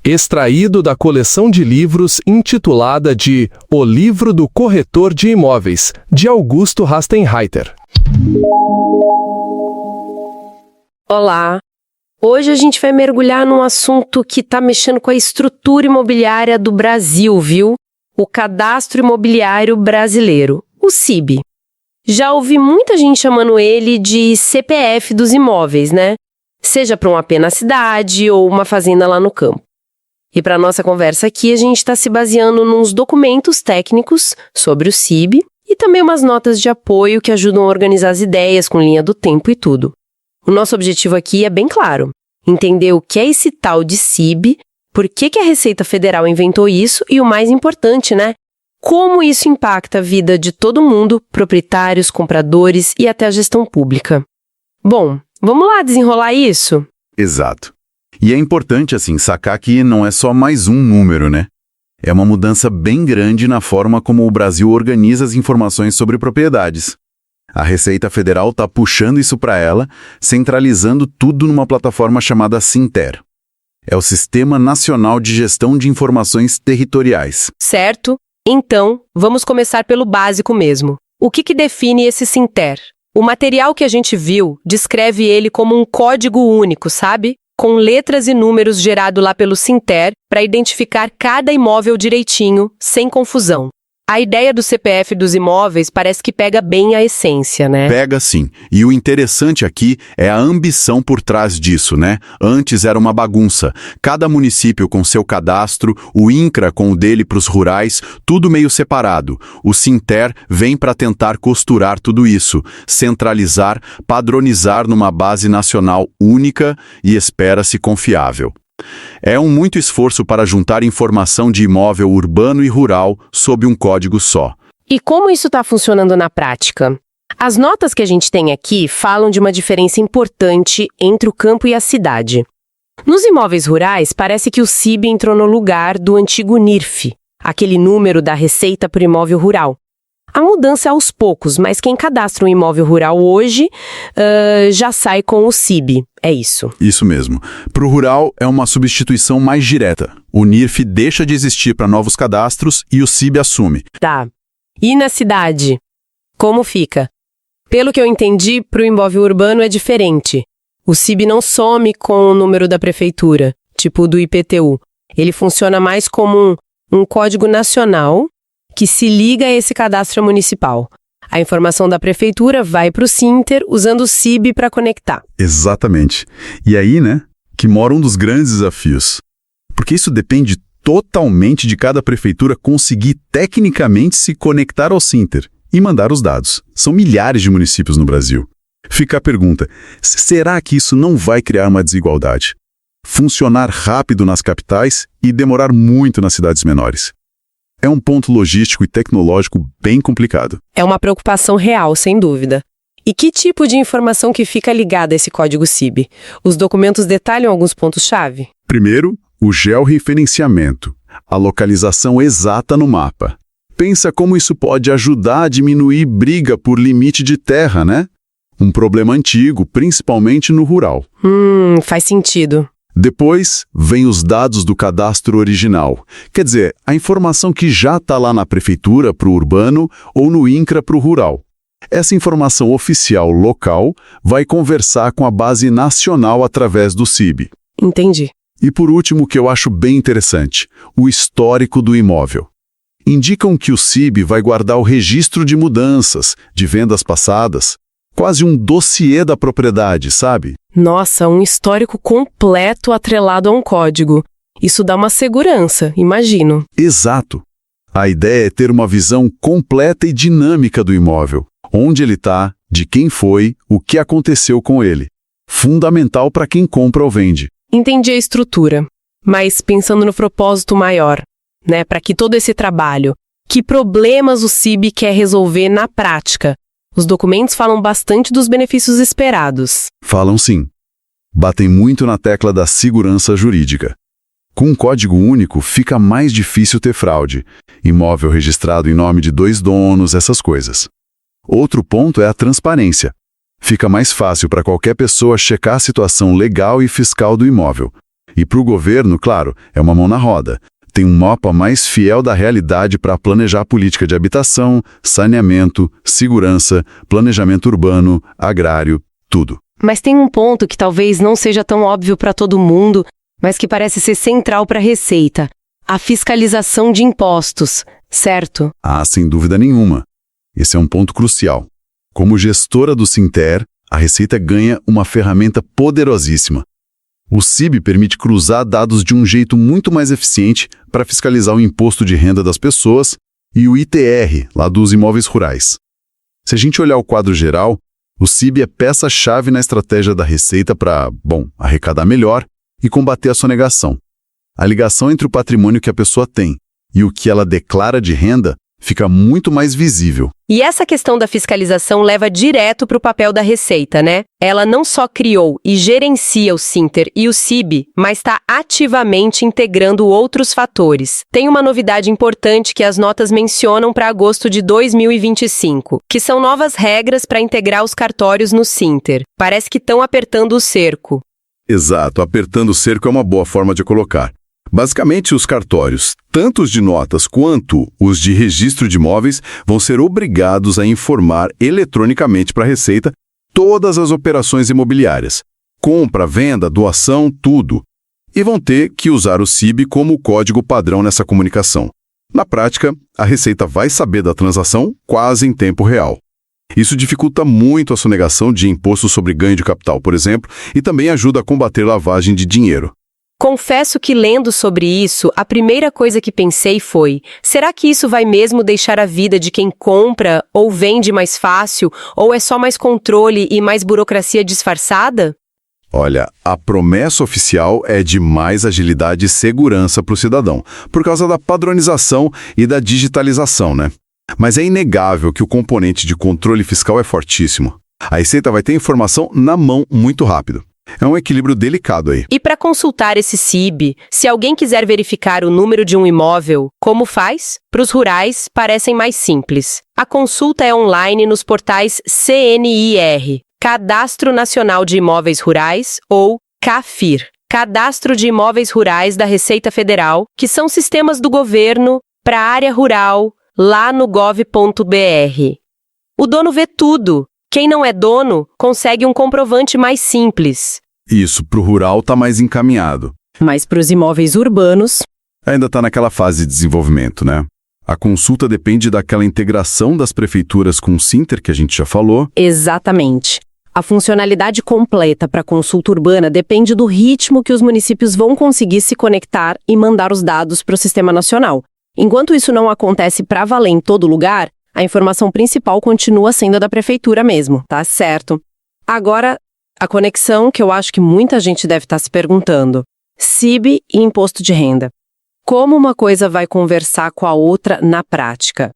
extraído da coleção de livros intitulada de O Livro do Corretor de Imóveis, de Augusto Rastenreiter. Olá! Hoje a gente vai mergulhar num assunto que está mexendo com a estrutura imobiliária do Brasil, viu? O Cadastro Imobiliário Brasileiro, o CIB. Já ouvi muita gente chamando ele de CPF dos imóveis, né? Seja para um AP na cidade ou uma fazenda lá no campo. E para nossa conversa aqui, a gente está se baseando nos documentos técnicos sobre o CIB e também umas notas de apoio que ajudam a organizar as ideias com linha do tempo e tudo. O nosso objetivo aqui é bem claro, entender o que é esse tal de CIB, por que a Receita Federal inventou isso e o mais importante, né? Como isso impacta a vida de todo mundo, proprietários, compradores e até a gestão pública. Bom, vamos lá desenrolar isso? Exato. E é importante, assim, sacar que não é só mais um número, né? É uma mudança bem grande na forma como o Brasil organiza as informações sobre propriedades. A Receita Federal está puxando isso para ela, centralizando tudo numa plataforma chamada Sinter. É o Sistema Nacional de Gestão de Informações Territoriais. Certo. Então, vamos começar pelo básico mesmo. O que define esse Sinter? O material que a gente viu descreve ele como um código único, sabe? Com letras e números gerado lá pelo Sinter para identificar cada imóvel direitinho, sem confusão. A ideia do CPF dos imóveis parece que pega bem a essência, né? Pega sim. E o interessante aqui é a ambição por trás disso, né? Antes era uma bagunça. Cada município com seu cadastro, o INCRA com o dele para os rurais, tudo meio separado. O Sinter vem para tentar costurar tudo isso, centralizar, padronizar numa base nacional única e espera-se confiável. É muito esforço para juntar informação de imóvel urbano e rural sob um código só. E como isso está funcionando na prática? As notas que a gente tem aqui falam de uma diferença importante entre o campo e a cidade. Nos imóveis rurais, parece que o CIB entrou no lugar do antigo NIRF, aquele número da Receita por Imóvel Rural. A mudança é aos poucos, mas quem cadastra um imóvel rural hoje já sai com o CIB. É isso. Isso mesmo. Para o rural é uma substituição mais direta. O NIRF deixa de existir para novos cadastros e o CIB assume. Tá. E na cidade? Como fica? Pelo que eu entendi, para o imóvel urbano é diferente. O CIB não some com o número da prefeitura, tipo do IPTU. Ele funciona mais como um código nacional que se liga a esse cadastro municipal. A informação da prefeitura vai para o Sinter usando o CIB para conectar. Exatamente. E aí, né, que mora um dos grandes desafios. Porque isso depende totalmente de cada prefeitura conseguir tecnicamente se conectar ao Sinter e mandar os dados. São milhares de municípios no Brasil. Fica a pergunta, será que isso não vai criar uma desigualdade? Funcionar rápido nas capitais e demorar muito nas cidades menores. É um ponto logístico e tecnológico bem complicado. É uma preocupação real, sem dúvida. E que tipo de informação que fica ligada a esse código CIB? Os documentos detalham alguns pontos-chave? Primeiro, o georreferenciamento, a localização exata no mapa. Pensa como isso pode ajudar a diminuir briga por limite de terra, né? Um problema antigo, principalmente no rural. Faz sentido. Depois, vem os dados do cadastro original. Quer dizer, a informação que já está lá na prefeitura para o urbano ou no INCRA para o rural. Essa informação oficial local vai conversar com a base nacional através do CIB. Entendi. E por último, o que eu acho bem interessante, o histórico do imóvel. Indicam que o CIB vai guardar o registro de mudanças, de vendas passadas, quase um dossiê da propriedade, sabe? Nossa, um histórico completo atrelado a um código. Isso dá uma segurança, imagino. Exato. A ideia é ter uma visão completa e dinâmica do imóvel. Onde ele está, de quem foi, o que aconteceu com ele. Fundamental para quem compra ou vende. Entendi a estrutura. Mas pensando no propósito maior, né, para que todo esse trabalho, que problemas o CIB quer resolver na prática? Os documentos falam bastante dos benefícios esperados. Falam sim. Batem muito na tecla da segurança jurídica. Com um código único, fica mais difícil ter fraude. Imóvel registrado em nome de 2 donos, essas coisas. Outro ponto é a transparência. Fica mais fácil para qualquer pessoa checar a situação legal e fiscal do imóvel. E para o governo, claro, é uma mão na roda. Tem um mapa mais fiel da realidade para planejar a política de habitação, saneamento, segurança, planejamento urbano, agrário, tudo. Mas tem um ponto que talvez não seja tão óbvio para todo mundo, mas que parece ser central para a Receita: a fiscalização de impostos, certo? Ah, sem dúvida nenhuma. Esse é um ponto crucial. Como gestora do Sinter, a Receita ganha uma ferramenta poderosíssima. O CIB permite cruzar dados de um jeito muito mais eficiente para fiscalizar o imposto de renda das pessoas e o ITR, lá dos imóveis rurais. Se a gente olhar o quadro geral, o CIB é peça-chave na estratégia da Receita para, arrecadar melhor e combater a sonegação. A ligação entre o patrimônio que a pessoa tem e o que ela declara de renda fica muito mais visível. E essa questão da fiscalização leva direto para o papel da Receita, né? Ela não só criou e gerencia o Sinter e o CIB, mas está ativamente integrando outros fatores. Tem uma novidade importante que as notas mencionam para agosto de 2025, que são novas regras para integrar os cartórios no Sinter. Parece que estão apertando o cerco. Exato, apertando o cerco é uma boa forma de colocar. Basicamente, os cartórios, tanto os de notas quanto os de registro de imóveis, vão ser obrigados a informar eletronicamente para a Receita todas as operações imobiliárias. Compra, venda, doação, tudo. E vão ter que usar o CIB como código padrão nessa comunicação. Na prática, a Receita vai saber da transação quase em tempo real. Isso dificulta muito a sonegação de imposto sobre ganho de capital, por exemplo, e também ajuda a combater lavagem de dinheiro. Confesso que, lendo sobre isso, a primeira coisa que pensei foi: será que isso vai mesmo deixar a vida de quem compra ou vende mais fácil, ou é só mais controle e mais burocracia disfarçada? Olha, a promessa oficial é de mais agilidade e segurança para o cidadão, por causa da padronização e da digitalização, né? Mas é inegável que o componente de controle fiscal é fortíssimo. A Receita vai ter informação na mão muito rápido. É um equilíbrio delicado aí. E para consultar esse CIB, se alguém quiser verificar o número de um imóvel, como faz? Para os rurais, parecem mais simples. A consulta é online nos portais CNIR, Cadastro Nacional de Imóveis Rurais, ou CAFIR, Cadastro de Imóveis Rurais da Receita Federal, que são sistemas do governo para a área rural, lá no gov.br. O dono vê tudo. Quem não é dono consegue um comprovante mais simples. Isso, para o rural está mais encaminhado. Mas para os imóveis urbanos... Ainda está naquela fase de desenvolvimento, né? A consulta depende daquela integração das prefeituras com o Sinter, que a gente já falou. Exatamente. A funcionalidade completa para a consulta urbana depende do ritmo que os municípios vão conseguir se conectar e mandar os dados para o Sistema Nacional. Enquanto isso não acontece para valer em todo lugar, a informação principal continua sendo a da prefeitura mesmo, tá certo? Agora, a conexão que eu acho que muita gente deve estar se perguntando: CIB e imposto de renda. Como uma coisa vai conversar com a outra na prática?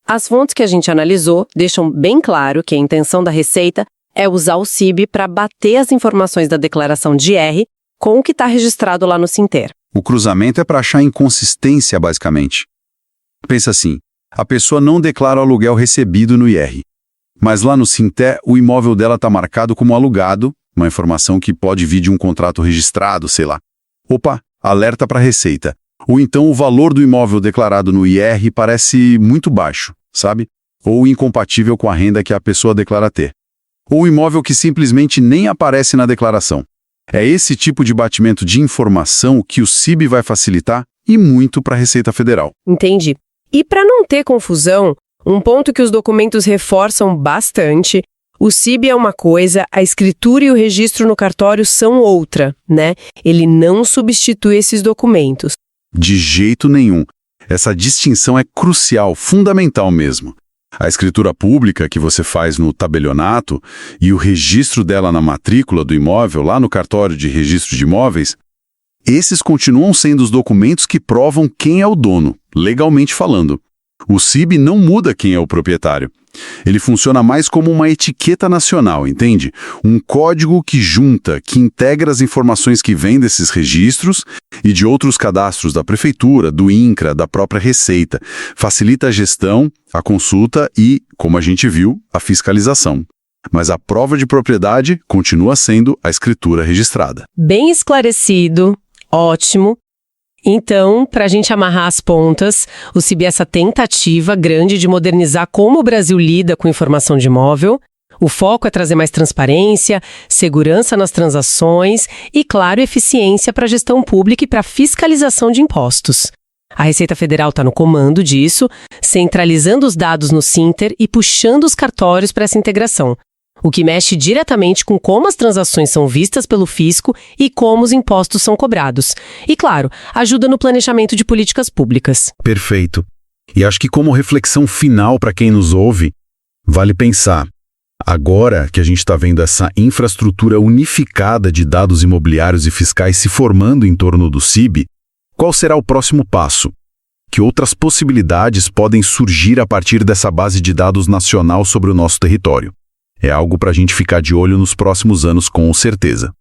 As fontes que a gente analisou deixam bem claro que a intenção da Receita é usar o CIB para bater as informações da declaração de IR com o que está registrado lá no Sinter. O cruzamento é para achar inconsistência, basicamente. Pensa assim: a pessoa não declara o aluguel recebido no IR. Mas lá no Sinter, o imóvel dela está marcado como alugado, uma informação que pode vir de um contrato registrado, sei lá. Opa, alerta para a Receita. Ou então o valor do imóvel declarado no IR parece muito baixo, sabe? Ou incompatível com a renda que a pessoa declara ter. Ou imóvel que simplesmente nem aparece na declaração. É esse tipo de batimento de informação que o CIB vai facilitar e muito para a Receita Federal. Entendi. E para não ter confusão, um ponto que os documentos reforçam bastante: o CIB é uma coisa, a escritura e o registro no cartório são outra, né? Ele não substitui esses documentos. De jeito nenhum. Essa distinção é crucial, fundamental mesmo. A escritura pública que você faz no tabelionato e o registro dela na matrícula do imóvel, lá no cartório de registro de imóveis, esses continuam sendo os documentos que provam quem é o dono, legalmente falando. O CIB não muda quem é o proprietário. Ele funciona mais como uma etiqueta nacional, entende? Um código que junta, que integra as informações que vêm desses registros e de outros cadastros da prefeitura, do INCRA, da própria Receita. Facilita a gestão, a consulta e, como a gente viu, a fiscalização. Mas a prova de propriedade continua sendo a escritura registrada. Bem esclarecido. Ótimo. Então, para a gente amarrar as pontas, o CIB é essa tentativa grande de modernizar como o Brasil lida com informação de imóvel. O foco é trazer mais transparência, segurança nas transações e, claro, eficiência para a gestão pública e para a fiscalização de impostos. A Receita Federal está no comando disso, centralizando os dados no Sinter e puxando os cartórios para essa integração, o que mexe diretamente com como as transações são vistas pelo fisco e como os impostos são cobrados. E, claro, ajuda no planejamento de políticas públicas. Perfeito. E acho que como reflexão final para quem nos ouve, vale pensar, agora que a gente está vendo essa infraestrutura unificada de dados imobiliários e fiscais se formando em torno do CIB, qual será o próximo passo? Que outras possibilidades podem surgir a partir dessa base de dados nacional sobre o nosso território? É algo para a gente ficar de olho nos próximos anos, com certeza.